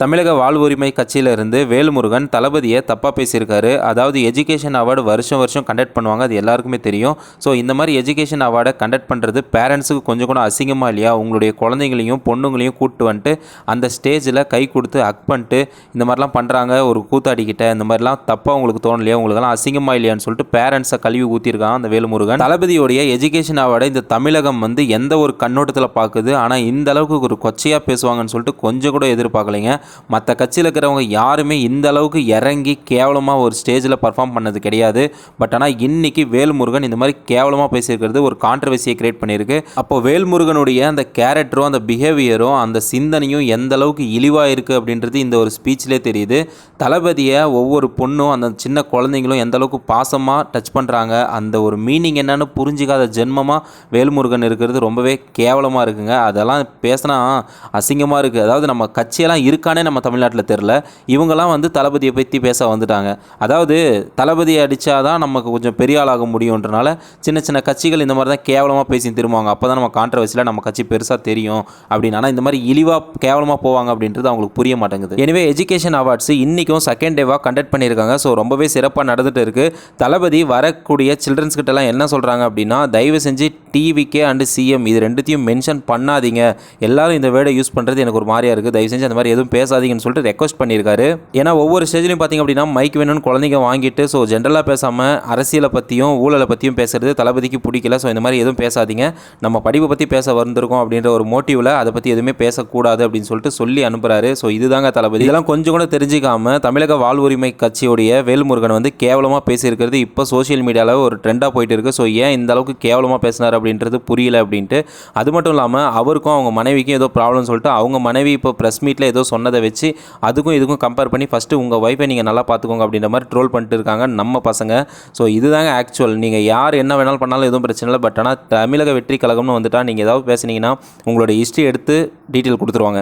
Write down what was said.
தமிழக வாழ்வுரிமை கட்சியிலிருந்து வேல்முருகன் தளபதியை தப்பாக பேசியிருக்காரு. அதாவது எஜுகேஷன் அவார்டு வருஷம் வருஷம் கண்டக்ட் பண்ணுவாங்க, அது எல்லாருக்குமே தெரியும். ஸோ இந்த மாதிரி எஜுகேஷன் அவார்டை கண்டக்ட் பண்ணுறது பேரண்ட்ஸுக்கு கொஞ்சம் கூட அசிங்கமாக இல்லையா? உங்களுடைய குழந்தைங்களையும் பொண்ணுங்களையும் கூப்பிட்டு வந்துட்டு அந்த ஸ்டேஜில் கை கொடுத்து ஹக் பண்ணிட்டு இந்த மாதிரிலாம் பண்ணுறாங்க ஒரு கூத்தாடிக்கிட்ட, இந்த மாதிரிலாம் தப்பாக உங்களுக்கு தோணலையா? உங்களுக்கெல்லாம் அசிங்கமாக இல்லையான்னு சொல்லிட்டு பேரண்ட்ஸை கழுவி ஊற்றிருக்கான் அந்த வேல்முருகன். தளபதியோடைய எஜுகேஷன் அவார்டை இந்த தமிழகம் எந்த ஒரு கண்ணோட்டத்தில் பார்க்குது, ஆனால் இந்த அளவுக்கு ஒரு கொச்சையாக பேசுவாங்கன்னு சொல்லிட்டு கொஞ்சம் கூட எதிர்பார்க்கலைங்க. மற்ற கட்சியில் இருக்கிறவங்க யாருமே இந்த அளவுக்கு இறங்கி கேவலமாக ஒரு ஸ்டேஜில் பர்ஃபார்ம் பண்ணது கிடையாது. பட் ஆனால் இன்னைக்கு வேல்முருகன் இந்த மாதிரி கேவலமாக பேசியிருக்கிறது ஒரு கான்ட்ரவர்சியை கிரியேட் பண்ணியிருக்கு. அப்போ வேல்முருகனுடைய அந்த கேரக்டரும் அந்த பிஹேவியரும் அந்த சிந்தனையும் எந்த அளவுக்கு இழிவாக இருக்குது அப்படின்றது இந்த ஒரு ஸ்பீச்லேயே தெரியுது. தளபதியை ஒவ்வொரு பொண்ணும் அந்த சின்ன குழந்தைங்களும் எந்த அளவுக்கு பாசமாக டச் பண்ணுறாங்க, அந்த ஒரு மீனிங் என்னன்னு புரிஞ்சிக்காத ஜென்மமாக வேல்முருகன் இருக்கிறது ரொம்பவே கேவலமாக இருக்குங்க. அதெல்லாம் பேசினா அசிங்கமாக இருக்குது. அதாவது நம்ம கட்சியெல்லாம் இருக்கானே நம்ம தமிழ்நாட்டில் தெரில, இவங்கெல்லாம் தளபதியை பற்றி பேச வந்துட்டாங்க. அதாவது தளபதியை அடித்தாதான் நமக்கு கொஞ்சம் பெரிய ஆளாக முடியுன்றனால சின்ன சின்ன கட்சிகள் இந்த மாதிரி தான் கேவலமாக பேசி திரும்புவாங்க. அப்போ தான் நம்ம கான்ட்ரவர்சியில் நம்ம கட்சி பெருசாக தெரியும் அப்படின்னு. ஆனால் இந்த மாதிரி இழிவாக கேவலமாக போவாங்க அப்படின்றது அவங்களுக்கு புரிய மாட்டேங்குது. எனவே எஜுகேஷன் அவார்ட்ஸ் இன்றைக்கும் செகண்ட் டேவாக கண்டக்ட் பண்ணியிருக்காங்க. ஸோ ரொம்பவே சிறப்பாக நடந்துட்டு இருக்குது. தளபதி வரக்கூடிய சில்ட்ரன்ஸ் கிட்டலாம் என்ன சொல்கிறாங்க அப்படின்னா, தயவு செஞ்சு டிவிகே அண்டு சிஎம் இது ரெண்டுத்தையும் மென்ஷன் பண்ணாதீங்க, எல்லாரும் இந்த வேர்டை யூஸ் பண்ணுறது எனக்கு ஒரு மாதிரியாக இருக்குது, தயவு செஞ்சு அந்த மாதிரி எதுவும் பேசாதீங்கன்னு சொல்லிட்டு ரெக்வஸ்ட் பண்ணியிருக்காரு. ஏன்னா ஒவ்வொரு ஸ்டேஜ்லையும் பார்த்திங்க அப்படின்னா மைக் வேணும்னு குழந்தைங்க வாங்கிட்டு ஸோ ஜென்ரலாக பேசாமல் அரசியலை பற்றியும் ஊழலை பற்றியும் பேசுகிறது தளபதிக்கு பிடிக்கல. ஸோ இந்த மாதிரி எதுவும் பேசாதீங்க, நம்ம படிப்பை பற்றி பேச வந்திருக்கோம் அப்படின்ற ஒரு மோட்டிவில் அதை பற்றி எதுவுமே பேசக்கூடாது அப்படின்னு சொல்லிட்டு சொல்லி அனுப்புகிறாரு. ஸோ இதுதாங்க தளபதி. இதெல்லாம் கொஞ்சம் கூட தெரிஞ்சிக்காமல் தமிழக வாழ்வுரிமை கட்சியுடைய வேல்முருகன் கேவலமாக பேசியிருக்கிறது இப்போ சோஷியல் மீடியாவில் ஒரு ட்ரெண்டாக போயிட்டு இருக்குது. ஸோ ஏன் இந்த அளவுக்கு கேவலமாக பேசினார் அப்படின்றது புரியல அப்படின்ட்டு. அது மட்டும் இல்லாமல் அவருக்கும் அவங்க மனைவிக்கும் ஏதோ ப்ராப்ளம் சொல்லிட்டு அவங்க மனைவி இப்போ ப்ரெஸ் மீட்டில் ஏதோ சொன்னதை வச்சு அதுக்கும் இதுக்கும் கம்பேர் பண்ணி ஃபஸ்ட்டு உங்கள் ஒய்ஃபை நீங்கள் நல்லா பார்த்துக்கோங்க அப்படின்ற மாதிரி ட்ரோல் பண்ணிட்டு இருக்காங்க நம்ம பசங்க. ஸோ இதுதாங்க ஆக்சுவல். நீங்கள் யார் என்ன வேணாலும் பண்ணாலும் எதுவும் பிரச்சனை இல்லை. பட் ஆனால் தமிழக வெற்றி கழகம்னு வந்துட்டால் நீங்கள் ஏதாவது பேசுனீங்கன்னா உங்களோட ஹிஸ்ட்ரி எடுத்து டீட்டெயில் கொடுத்துருவாங்க.